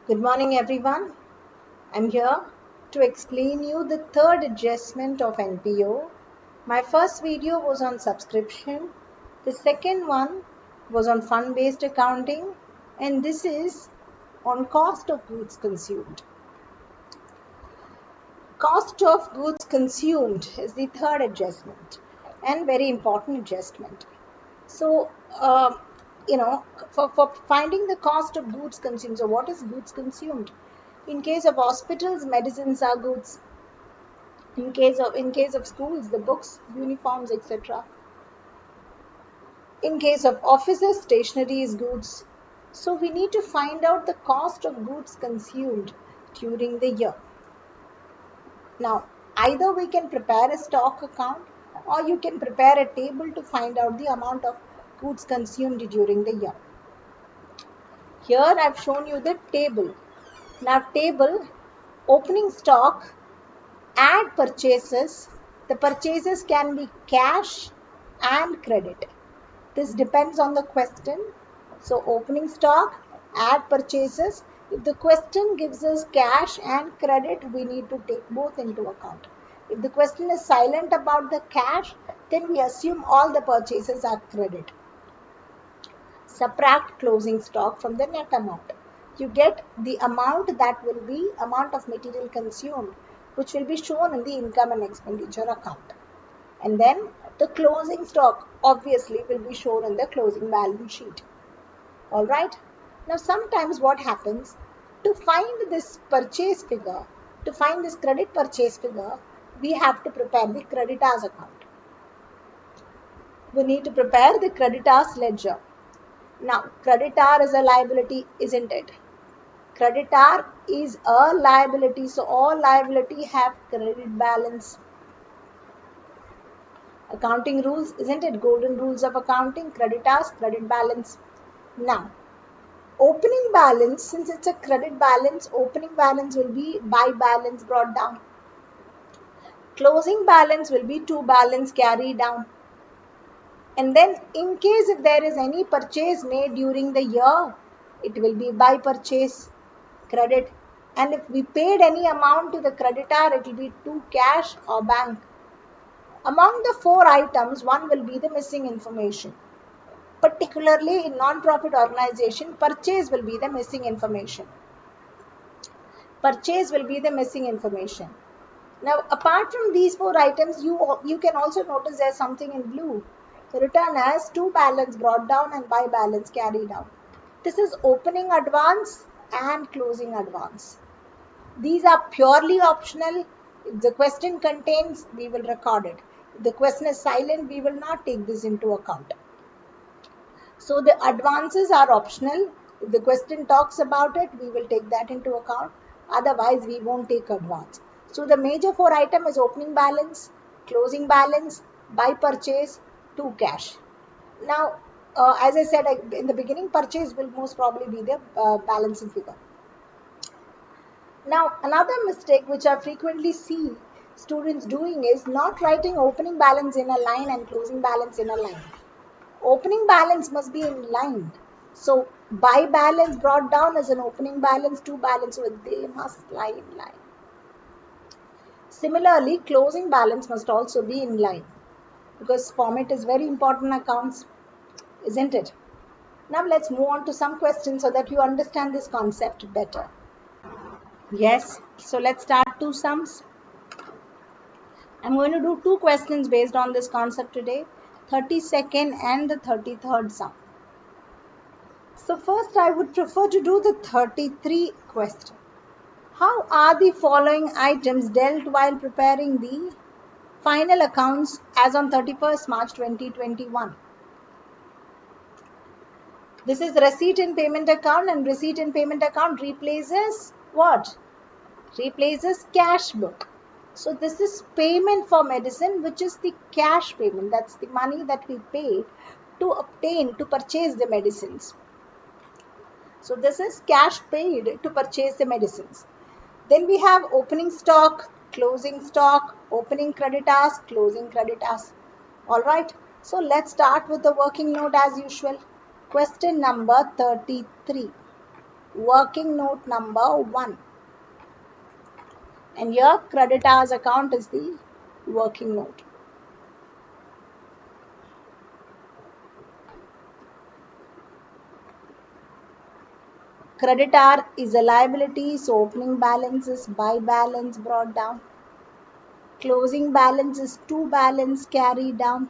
Good morning everyone. I'm here to explain you the third adjustment of NPO. My first video was on subscription. The second one was on fund-based accounting, and this is on cost of goods consumed. Cost of goods consumed is the third adjustment and very important adjustment. So, for finding the cost of goods consumed, so what is goods consumed? In case of hospitals, medicines are goods. In case of schools, the books, uniforms, etc. In case of offices, stationery is goods. So we need to find out the cost of goods consumed during the year. Now, either we can prepare a stock account or you can prepare a table to find out the amount of goods consumed during the year. Here I've shown you the table. Now table, opening stock, add purchases. The purchases can be cash and credit. This depends on the question. So opening stock, add purchases. If the question gives us cash and credit, we need to take both into account. If the question is silent about the cash, then we assume all the purchases are credit. Subtract closing stock from the net amount. You get the amount that will be amount of material consumed, which will be shown in the income and expenditure account. And then the closing stock obviously will be shown in the closing balance sheet. All right. Now sometimes what happens, to find this purchase figure, to find this credit purchase figure, we have to prepare the creditors account. We need to prepare the creditors ledger. Now, creditor is a liability, isn't it? Creditor is a liability, so all liability have credit balance. Accounting rules, isn't it? Golden rules of accounting, creditors, credit balance. Now, opening balance, since it's a credit balance, opening balance will be by balance brought down. Closing balance will be to balance carried down. And then in case if there is any purchase made during the year, it will be by purchase credit. And if we paid any amount to the creditor, it will be to cash or bank. Among the four items, one will be the missing information. Particularly in non-profit organization, purchase will be the missing information. Purchase will be the missing information. Now, apart from these four items, you can also notice there's something in blue. Written as to balance brought down and by balance carried down. This is opening advance and closing advance. These are purely optional. If the question contains, we will record it. If the question is silent, we will not take this into account. So the advances are optional. If the question talks about it, we will take that into account. Otherwise, we won't take advance. So the major four item is opening balance, closing balance, by purchase, to cash. Now, as I said in the beginning, purchase will most probably be the balancing figure. Now, another mistake which I frequently see students doing is not writing opening balance in a line and closing balance in a line. Opening balance must be in line. So, by balance brought down as an opening balance, to balance, so they must lie in line. Similarly, closing balance must also be in line, because format is very important in accounts, isn't it? Now let's move on to some questions so that you understand this concept better. Yes, so let's start two sums. I'm going to do two questions based on this concept today, 32nd and the 33rd sum. So first I would prefer to do the 33 question. How are the following items dealt while preparing the final accounts as on 31st March 2021? This is receipt and payment account, and receipt and payment account replaces what? Replaces cash book. So this is payment for medicine, which is the cash payment. That's the money that we paid to purchase the medicines. So this is cash paid to purchase the medicines. Then we have opening stock, closing stock, opening creditors, closing creditors. All right. So let's start with the working note as usual. Question number 33. working note number 1. And here creditors account is the working note. Creditor is a liability, so opening balance is by balance brought down. Closing balance is to balance carried down.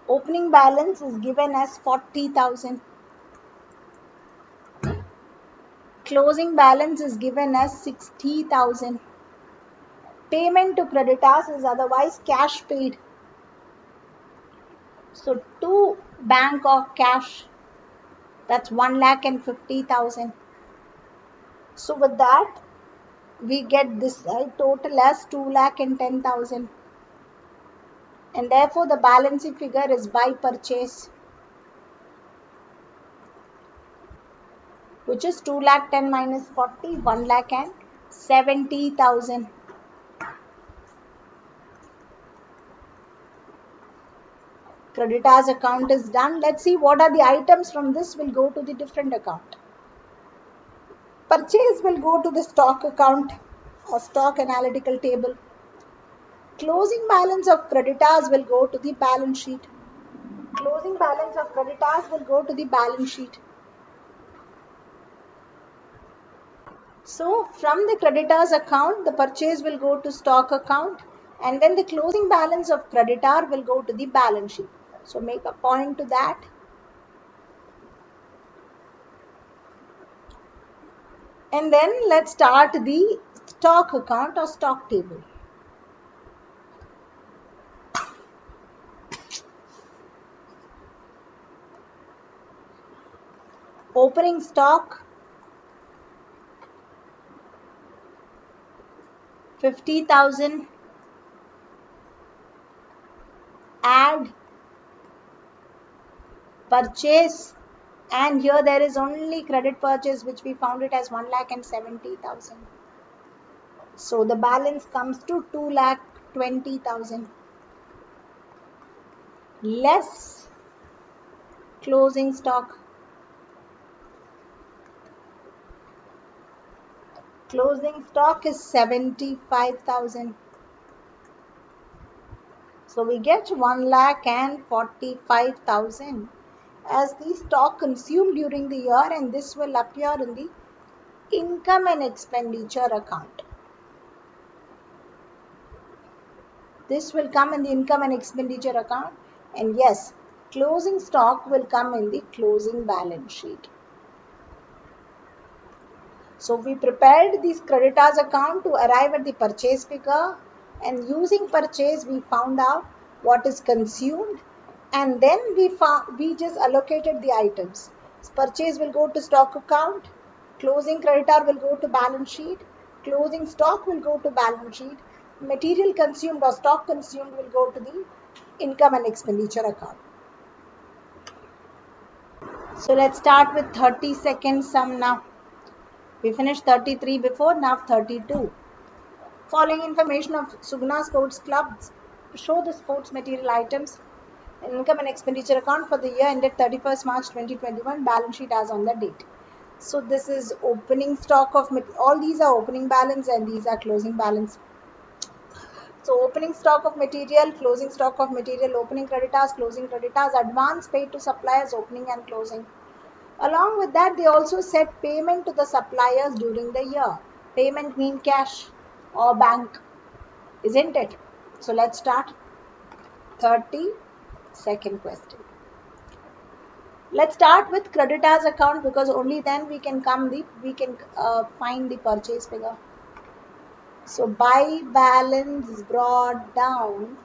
Opening balance is given as 40,000. Closing balance is given as 60,000. Payment to creditors is otherwise cash paid. So to bank of cash, that's 1,50,000. So with that, we get this total as 2,10,000. And therefore the balancing figure is by purchase, which is 2,10,000 minus 40, 1,70,000. Creditors account is done. Let's see what are the items from this will go to the different account. Purchase will go to the stock account or stock analytical table. Closing balance of creditors will go to the balance sheet. Closing balance of creditors will go to the balance sheet. So from the creditors account, the purchase will go to stock account, and then the closing balance of creditor will go to the balance sheet. So make a point to that. And then let's start the stock account or stock table. Opening stock 50,000. Add purchase, and here there is only credit purchase, which we found it as 1,70,000. So the balance comes to 2,20,000 less closing stock. Closing stock is 75,000. So we get 1,45,000 as the stock consumed during the year, and this will appear in the income and expenditure account. This will come in the income and expenditure account, and yes, closing stock will come in the closing balance sheet. So we prepared this creditors account to arrive at the purchase figure, and using purchase we found out what is consumed, and then we just allocated the items. So purchase will go to stock account, closing creditor will go to balance sheet, closing stock will go to balance sheet, material consumed or stock consumed will go to the income and expenditure account. So let's start with 30-second sum now. We finished 33 before, now 32. Following information of Sugna Sports Club show the sports material items in income and expenditure account for the year ended 31st March 2021, balance sheet as on the date. So this is opening stock of, all these are opening balance and these are closing balance. So opening stock of material, closing stock of material, opening creditors, closing creditors, advance paid to suppliers, opening and closing. Along with that, they also set payment to the suppliers during the year. Payment mean cash or bank, isn't it? So let's start. 32nd question. Let's start with creditors account, because only then we can find the purchase figure. So by balance brought down,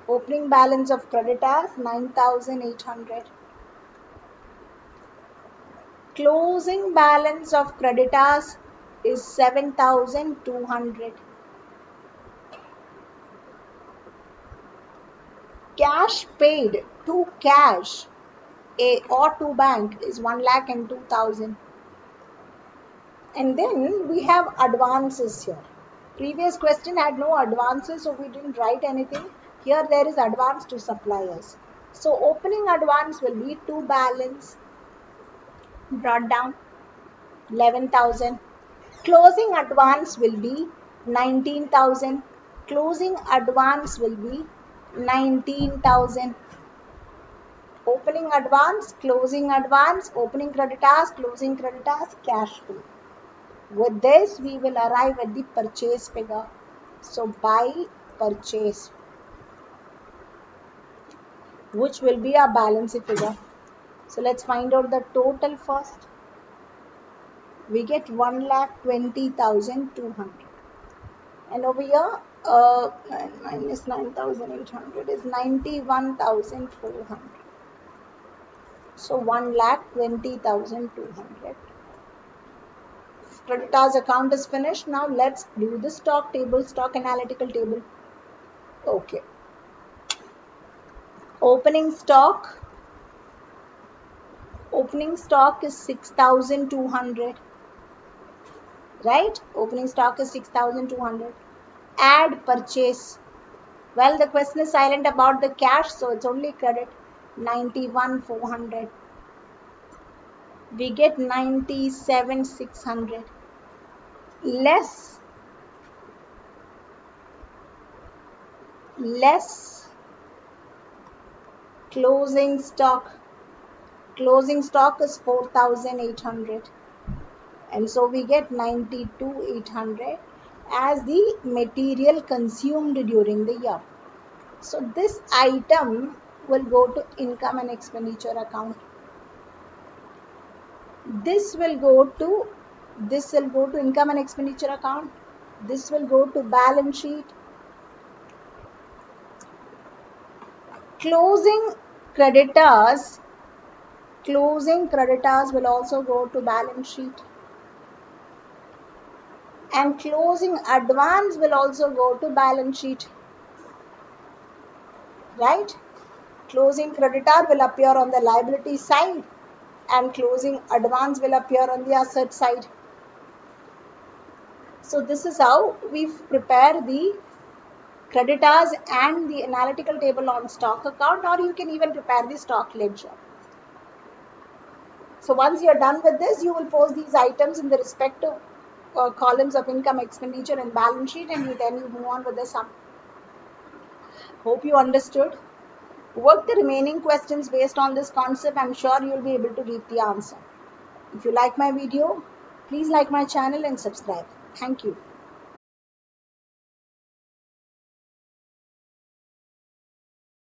opening balance of creditors 9,800. Closing balance of creditors is 7,200. Cash paid to cash or to bank is 1,02,000. And then we have advances here. Previous question had no advances, so we didn't write anything. Here there is advance to suppliers. So opening advance will be to balance. brought down 11,000. Closing advance will be 19,000. Closing advance will be 19,000. Opening advance, opening creditors, closing creditors, cash flow. With this, we will arrive at the purchase figure. So, buy, purchase, which will be our balance figure. So, let's find out the total first. We get 1,20,200. And over here, minus 9,800 is 91,400. So 1,20,200. Creditors account is finished. Now let's do the stock table, stock analytical table. Okay. Opening stock is 6,200. Right? Opening stock is 6,200. Add purchase. Well, the question is silent about the cash, so it's only credit. 91,400. We get 97,600. Less closing stock. Closing stock is 4,800. And so we get 92,800 as the material consumed during the year. So this item will go to income and expenditure account. This will go to income and expenditure account. This will go to balance sheet. Closing creditors will also go to balance sheet. And closing advance will also go to balance sheet. Right? Closing creditor will appear on the liability side and closing advance will appear on the asset side. So this is how we prepare the creditors and the analytical table on stock account, or you can even prepare the stock ledger. So once you are done with this, you will post these items in the respective columns of income, expenditure and balance sheet, and then you move on with the sum. Hope you understood. Work the remaining questions based on this concept. I'm sure you'll be able to read the answer. If you like my video, please like my channel and subscribe. Thank you.